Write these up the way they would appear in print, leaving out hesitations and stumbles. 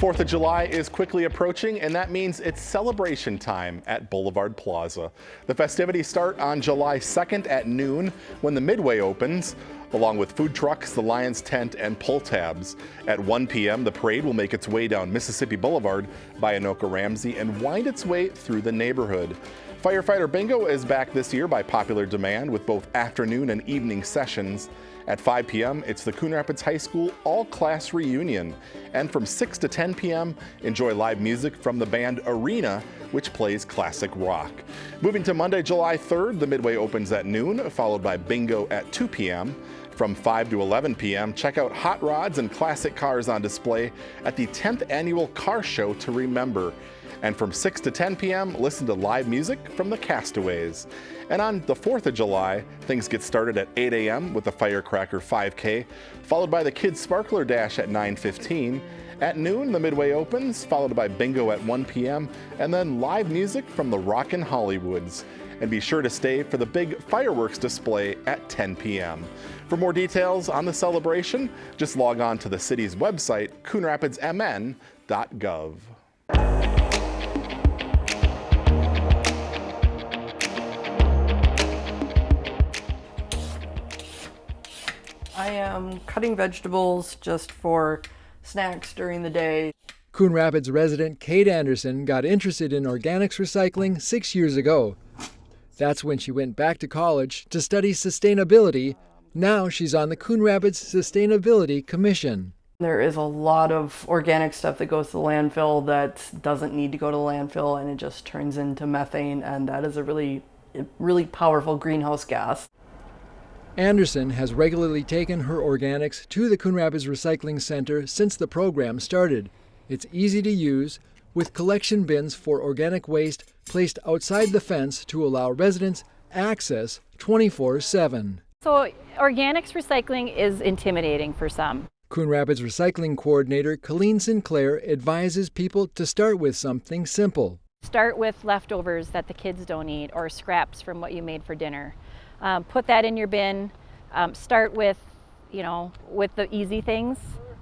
4th of July is quickly approaching, and that means it's celebration time at Boulevard Plaza. The festivities start on July 2nd at noon when the Midway opens, along with food trucks, the Lions Tent, and pull tabs. At 1 p.m., the parade will make its way down Mississippi Boulevard by Anoka Ramsey and wind its way through the neighborhood. Firefighter Bingo is back this year by popular demand with both afternoon and evening sessions. At 5 p.m., it's the Coon Rapids High School all-class reunion. And from 6 to 10 p.m., enjoy live music from the band Arena, which plays classic rock. Moving to Monday, July 3rd, the Midway opens at noon, followed by Bingo at 2 p.m. From 5 to 11 p.m., check out hot rods and classic cars on display at the 10th Annual Car Show to Remember. And from 6 to 10 p.m., listen to live music from the Castaways. And on the 4th of July, things get started at 8 a.m. with the Firecracker 5K, followed by the Kids Sparkler Dash at 9:15. At noon, the Midway opens, followed by Bingo at 1 p.m., and then live music from the Rockin' Hollywoods. And be sure to stay for the big fireworks display at 10 p.m. For more details on the celebration, just log on to the city's website, coonrapidsmn.gov. I am cutting vegetables just for snacks during the day. Coon Rapids resident Kate Anderson got interested in organics recycling 6 years ago. That's when she went back to college to study sustainability. Now she's on the Coon Rapids Sustainability Commission. There is a lot of organic stuff that goes to the landfill that doesn't need to go to the landfill, and it just turns into methane, and that is a really powerful greenhouse gas. Anderson has regularly taken her organics to the Coon Rapids Recycling Center since the program started. It's easy to use, with collection bins for organic waste placed outside the fence to allow residents access 24/7. So organics recycling is intimidating for some. Coon Rapids Recycling Coordinator Colleen Sinclair advises people to start with something simple. Start with leftovers that the kids don't eat or scraps from what you made for dinner. Put that in your bin. Start with the easy things,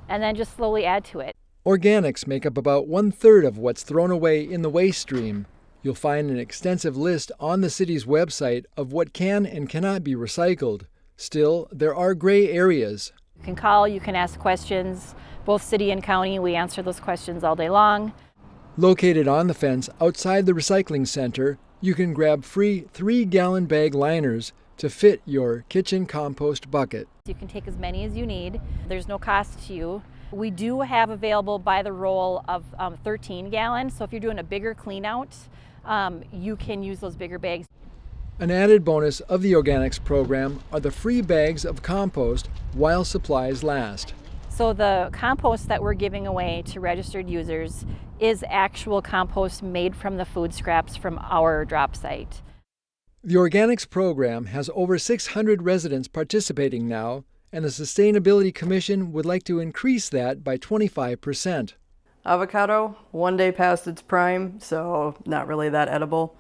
and then just slowly add to it. Organics make up about 1/3 of what's thrown away in the waste stream. You'll find an extensive list on the city's website of what can and cannot be recycled. Still, there are gray areas. You can call, you can ask questions. Both city and county, we answer those questions all day long. Located on the fence outside the recycling center, you can grab free 3-gallon bag liners to fit your kitchen compost bucket. You can take as many as you need. There's no cost to you. We do have available by the roll of 13 gallons, so if you're doing a bigger clean out, you can use those bigger bags. An added bonus of the organics program are the free bags of compost while supplies last. So the compost that we're giving away to registered users is actual compost made from the food scraps from our drop site. The organics program has over 600 residents participating now, and the Sustainability Commission would like to increase that by 25%. Avocado, one day past its prime, so not really that edible.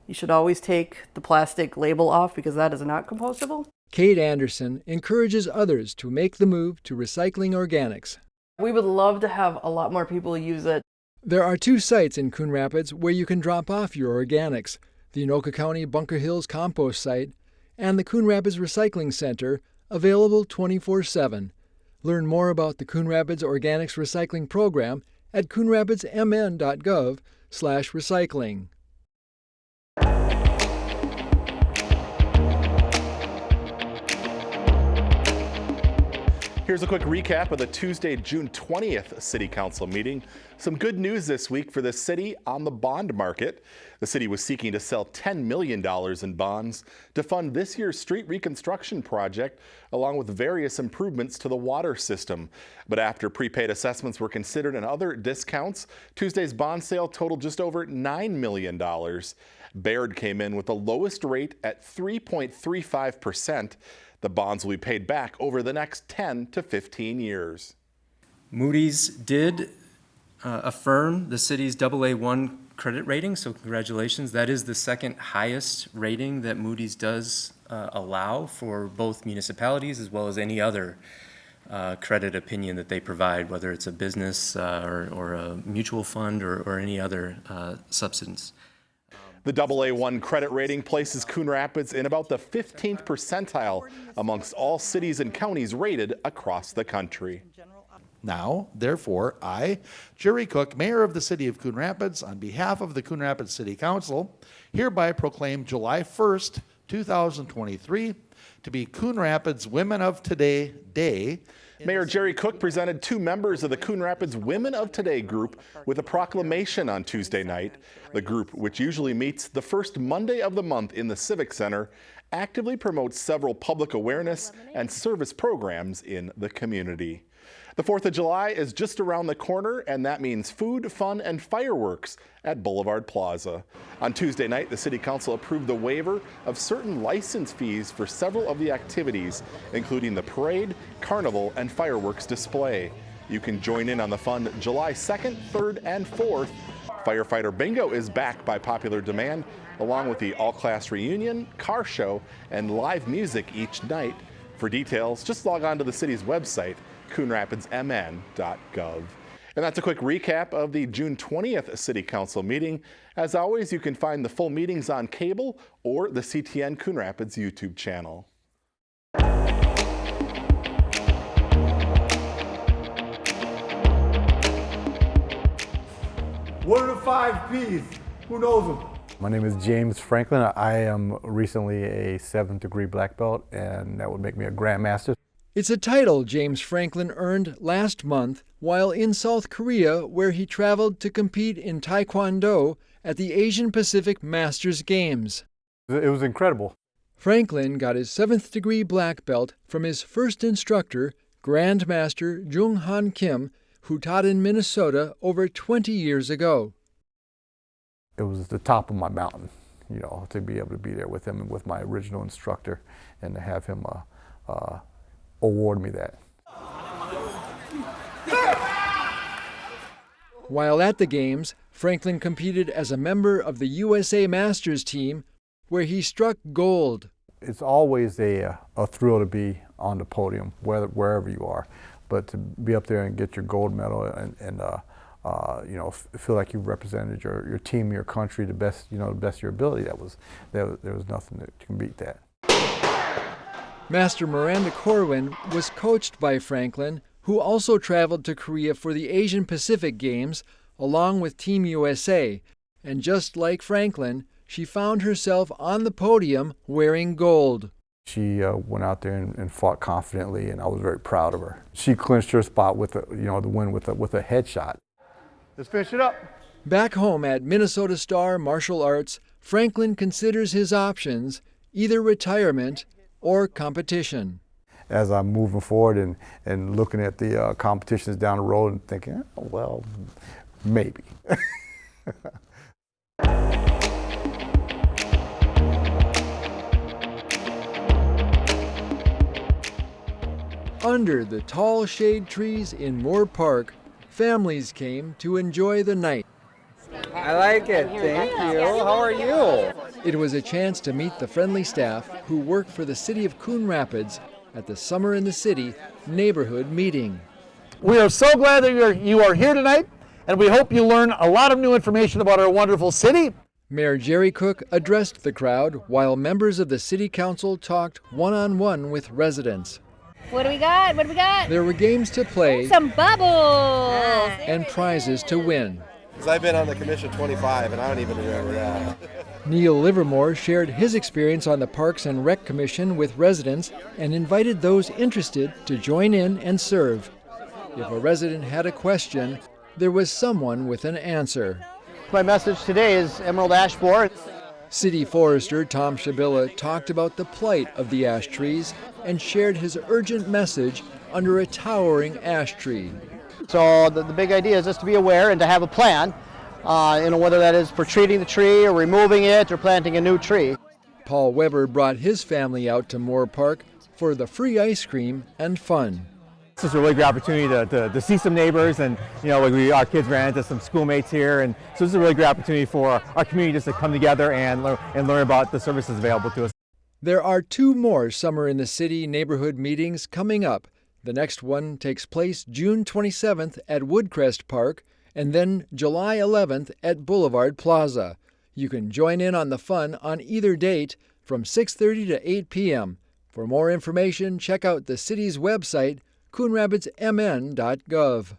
You should always take the plastic label off because that is not compostable. Kate Anderson encourages others to make the move to recycling organics. We would love to have a lot more people use it. There are 2 sites in Coon Rapids where you can drop off your organics: the Anoka County Bunker Hills compost site and the Coon Rapids Recycling Center, available 24/7. Learn more about the Coon Rapids Organics Recycling Program at coonrapidsmn.gov/recycling. Here's a quick recap of the Tuesday, June 20th City Council meeting. Some good news this week for the city on the bond market. The city was seeking to sell $10 million in bonds to fund this year's street reconstruction project, along with various improvements to the water system. But after prepaid assessments were considered and other discounts, Tuesday's bond sale totaled just over $9 million. Baird came in with the lowest rate at 3.35%. The bonds will be paid back over the next 10 to 15 years. Moody's did affirm the city's AA1 credit rating, so congratulations. That is the second highest rating that Moody's does allow for both municipalities as well as any other credit opinion that they provide, whether it's a business or a mutual fund or any other substance. The AA1 credit rating places Coon Rapids in about the 15th percentile amongst all cities and counties rated across the country. Now, therefore, I, Jerry Cook, Mayor of the City of Coon Rapids, on behalf of the Coon Rapids City Council, hereby proclaim July 1st, 2023 to be Coon Rapids Women of Today Day. Mayor Jerry Cook presented 2 members of the Coon Rapids Women of Today group with a proclamation on Tuesday night. The group, which usually meets the first Monday of the month in the Civic Center, actively promotes several public awareness and service programs in the community. The 4th of July is just around the corner, and that means food, fun, and fireworks at Boulevard Plaza. On Tuesday night, the City Council approved the waiver of certain license fees for several of the activities, including the parade, carnival, and fireworks display. You can join in on the fun July 2nd, 3rd, and 4th. Firefighter Bingo is back by popular demand, along with the all-class reunion, car show, and live music each night. For details, just log on to the city's website, coonrapidsmn.gov. And that's a quick recap of the June 20th City Council meeting. As always, you can find the full meetings on cable or the CTN Coon Rapids YouTube channel. What are the 5 P's? Who knows them? My name is James Franklin. I am recently a 7th degree black belt, and that would make me a grandmaster. It's a title James Franklin earned last month while in South Korea, where he traveled to compete in Taekwondo at the Asian Pacific Masters Games. It was incredible. Franklin got his 7th degree black belt from his first instructor, Grandmaster Jung Han Kim, who taught in Minnesota over 20 years ago. It was the top of my mountain, you know, to be able to be there with him and with my original instructor, and to have him award me that. While at the Games, Franklin competed as a member of the USA Masters team, where he struck gold. It's always a thrill to be on the podium, wherever you are, but to be up there and get your gold medal and you know, feel like you represented your team, your country, the best, you know, the best of your ability. There was nothing that can beat that. Master Miranda Corwin was coached by Franklin, who also traveled to Korea for the Asian Pacific Games, along with Team USA. And just like Franklin, she found herself on the podium wearing gold. She went out there and fought confidently, and I was very proud of her. She clinched her spot with the win with a headshot. Let's finish it up. Back home at Minnesota Star Martial Arts, Franklin considers his options, either retirement or competition. As I'm moving forward and looking at the competitions down the road and thinking, oh, well, maybe. Under the tall shade trees in Moore Park, families came to enjoy the night. I like it, thank you. How are you? It was a chance to meet the friendly staff who work for the City of Coon Rapids at the Summer in the City neighborhood meeting. We are so glad that you are here tonight, and we hope you learn a lot of new information about our wonderful city. Mayor Jerry Cook addressed the crowd while members of the City Council talked one-on-one with residents. What do we got? What do we got? There were games to play Some bubbles! and prizes to win. Because I've been on the commission 25 and I don't even remember that. Neil Livermore shared his experience on the Parks and Rec Commission with residents and invited those interested to join in and serve. If a resident had a question, there was someone with an answer. My message today is Emerald Ash Borer. City Forester Tom Shabilla talked about the plight of the ash trees and shared his urgent message under a towering ash tree. So the big idea is just to be aware and to have a plan, whether that is for treating the tree or removing it or planting a new tree. Paul Weber brought his family out to Moore Park for the free ice cream and fun. This is a really great opportunity to see some neighbors, and our kids ran into some schoolmates here, and so this is a really great opportunity for our community just to come together and learn about the services available to us. There are 2 more Summer in the City neighborhood meetings coming up. The next one takes place June 27th at Woodcrest Park and then July 11th at Boulevard Plaza. You can join in on the fun on either date from 6:30 to 8 p.m. For more information, check out the city's website, coonrapidsmn.gov.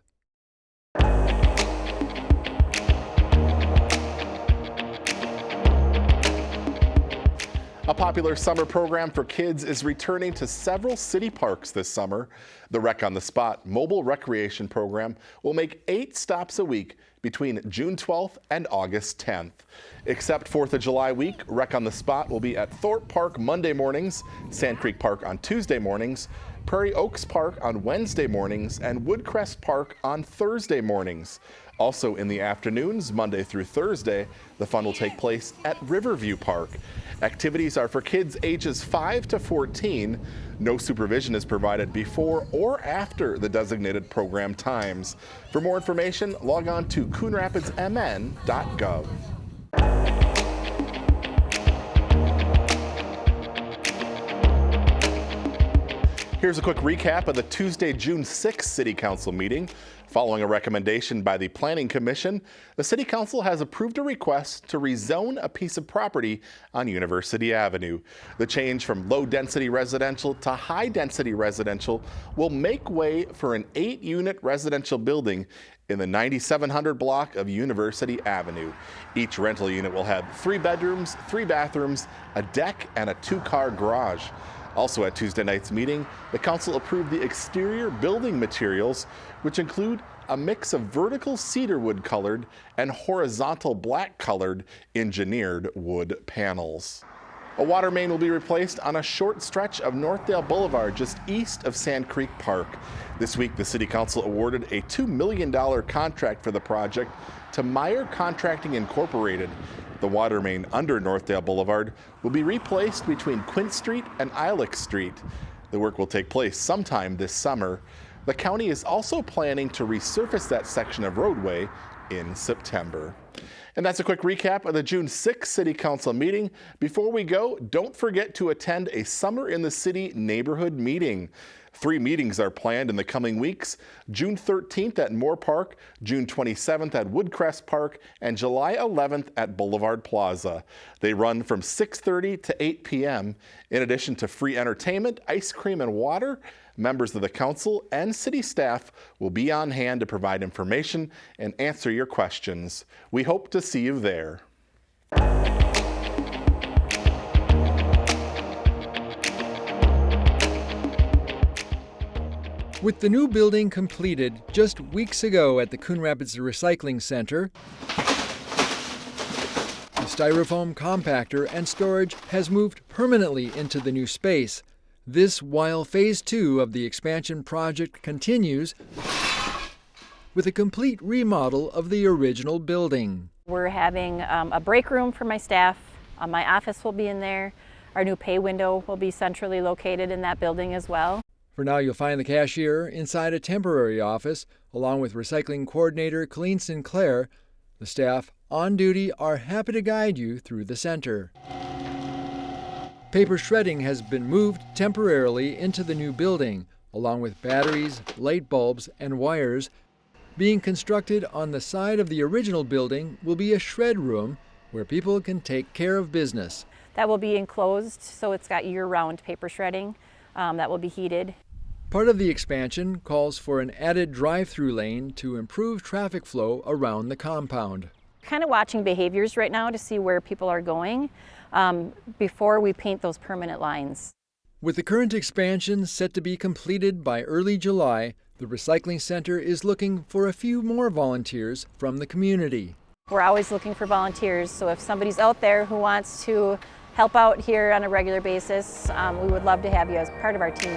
A popular summer program for kids is returning to several city parks this summer. The Rec on the Spot mobile recreation program will make 8 stops a week between June 12th and August 10th. Except 4th of July week, Rec on the Spot will be at Thorpe Park Monday mornings, Sand Creek Park on Tuesday mornings, Prairie Oaks Park on Wednesday mornings, and Woodcrest Park on Thursday mornings. Also in the afternoons, Monday through Thursday, the fun will take place at Riverview Park. Activities are for kids ages 5 to 14. No supervision is provided before or after the designated program times. For more information, log on to coonrapidsmn.gov. Here's a quick recap of the Tuesday, June 6th City Council meeting. Following a recommendation by the Planning Commission, the City Council has approved a request to rezone a piece of property on University Avenue. The change from low-density residential to high-density residential will make way for an 8-unit residential building in the 9700 block of University Avenue. Each rental unit will have 3 bedrooms, 3 bathrooms, a deck, and a 2-car garage. Also at Tuesday night's meeting, the council approved the exterior building materials, which include a mix of vertical cedar wood colored and horizontal black colored engineered wood panels. A water main will be replaced on a short stretch of Northdale Boulevard just east of Sand Creek Park. This week, the City Council awarded a $2 million contract for the project to Meyer Contracting Incorporated. The water main under Northdale Boulevard will be replaced between Quint Street and Ilex Street. The work will take place sometime this summer. The county is also planning to resurface that section of roadway in September. And that's a quick recap of the June 6th City Council meeting. Before we go, don't forget to attend a Summer in the City neighborhood meeting. 3 meetings are planned in the coming weeks: June 13th at Moore Park, June 27th at Woodcrest Park, and July 11th at Boulevard Plaza. They run from 6:30 to 8 p.m. In addition to free entertainment, ice cream, and water, members of the council and city staff will be on hand to provide information and answer your questions. We hope to see you there. With the new building completed just weeks ago at the Coon Rapids Recycling Center, the styrofoam compactor and storage has moved permanently into the new space. This while Phase 2 of the expansion project continues with a complete remodel of the original building. We're having a break room for my staff. My office will be in there. Our new pay window will be centrally located in that building as well. For now, you'll find the cashier inside a temporary office, along with recycling coordinator Colleen Sinclair. The staff on duty are happy to guide you through the center. Paper shredding has been moved temporarily into the new building, along with batteries, light bulbs, and wires. Being constructed on the side of the original building will be a shred room where people can take care of business. That will be enclosed, so it's got year-round paper shredding that will be heated. Part of the expansion calls for an added drive-through lane to improve traffic flow around the compound. Kind of watching behaviors right now to see where people are going before we paint those permanent lines. With the current expansion set to be completed by early July, the recycling center is looking for a few more volunteers from the community. We're always looking for volunteers, so if somebody's out there who wants to help out here on a regular basis, we would love to have you as part of our team.